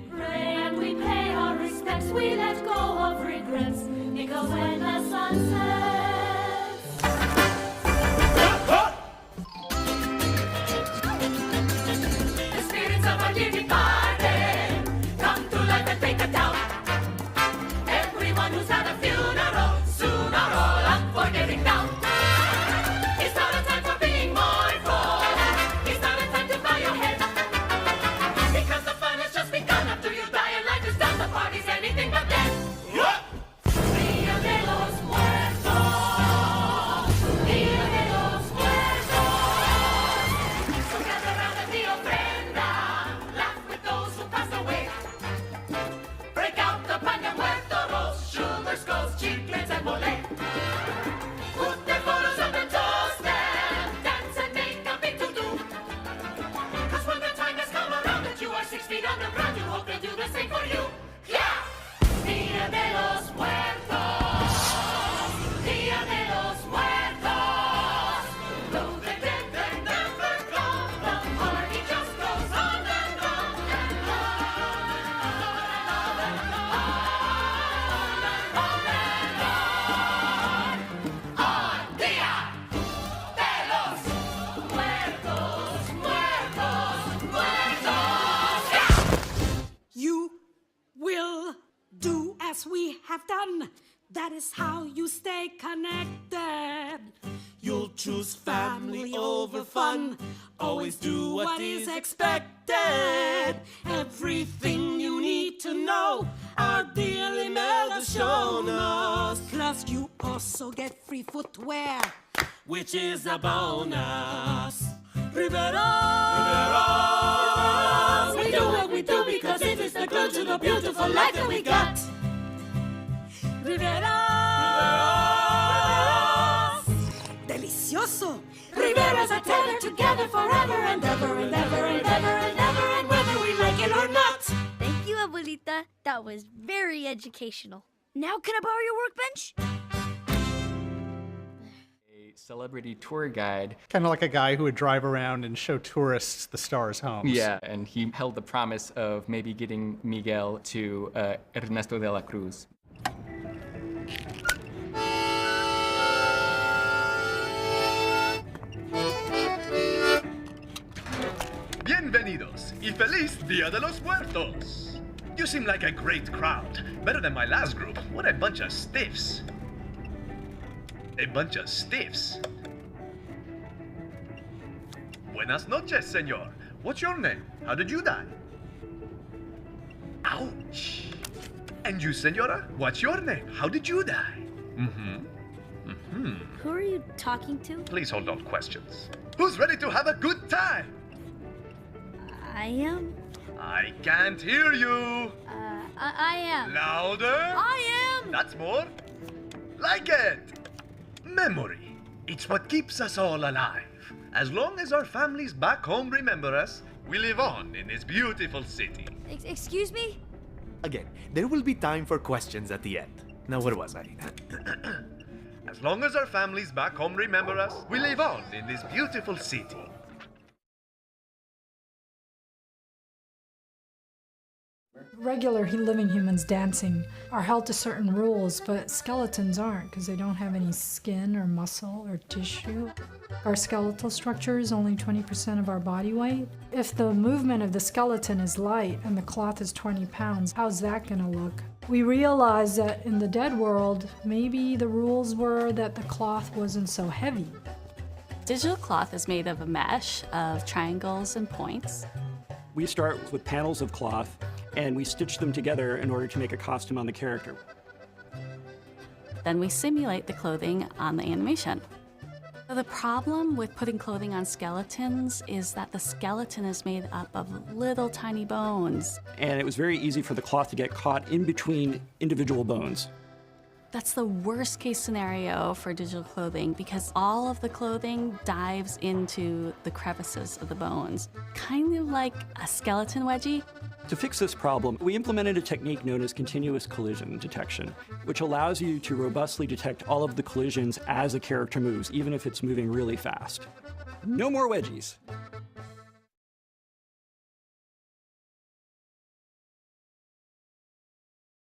We pray and we pay our respects, we let go of regrets, because when the sun sets, the spirits of our dear departed come to life and take account. Everyone who's had a funeral, soon are all up for getting down. It's not a time for being mournful, it's not a time to bow your head, because the fun has just begun. After you die and life is done, the party's anything but dead. Dia de los Muertos, Dia de los Muertos. So gather round and be ofrenda, laugh with those who passed away. Break out the pan de muerto rolls, sugar skulls, chiclets and mole. Put their photos up and toast them, dance and make a big to-do. Cause when the time has come around that you are 6 feet underground, you hope they do the same for you. Yeah! Dia de los Muertos, Dia de los Muertos. Though the dead they never come, the party just goes on and on and on and on and on and on and on. On Dia de los Muertos, Muertos, Muertos. Yeah! You will do as we have done. That is how you stay connected. You'll choose family over fun. Always do what is expected. Everything you need to know, our dear Eliminadas shown us. Plus you also get free footwear, which is a bonus. Rivera! We do what we do because it is the clue to the beautiful life that we got. Rivera! Delicioso! Rivera's are tethered together forever and ever and ever and ever and ever, and whether we like it or not. Thank you, Abuelita. That was very educational. Now can I borrow your workbench? A celebrity tour guide. Kind of like a guy who would drive around and show tourists the stars' homes. Yeah, and he held the promise of maybe getting Miguel to Ernesto de la Cruz. Bienvenidos y feliz Dia de los Muertos. You seem like a great crowd. Better than my last group. What a bunch of stiffs. A bunch of stiffs. Buenas noches, senor. What's your name? How did you die? Ouch. And you, senora? What's your name? How did you die? Who are you talking to? Please hold all questions. Who's ready to have a good time? I am. I can't hear you. I am. Louder. I am. That's more. Like it. Memory. It's what keeps us all alive. As long as our families back home remember us, we live on in this beautiful city. Excuse me? Again, there will be time for questions at the end. Now, where was I? As long as our families back home remember us, we live on in this beautiful city. Regular living humans dancing are held to certain rules, but skeletons aren't because they don't have any skin or muscle or tissue. Our skeletal structure is only 20% of our body weight. If the movement of the skeleton is light and the cloth is 20 pounds, how's that gonna look? We realized that in the dead world, maybe the rules were that the cloth wasn't so heavy. Digital cloth is made of a mesh of triangles and points. We start with panels of cloth and we stitch them together in order to make a costume on the character. Then we simulate the clothing on the animation. So the problem with putting clothing on skeletons is that the skeleton is made up of little tiny bones. And it was very easy for the cloth to get caught in between individual bones. That's the worst case scenario for digital clothing because all of the clothing dives into the crevices of the bones, kind of like a skeleton wedgie. To fix this problem, we implemented a technique known as continuous collision detection, which allows you to robustly detect all of the collisions as a character moves, even if it's moving really fast. No more wedgies.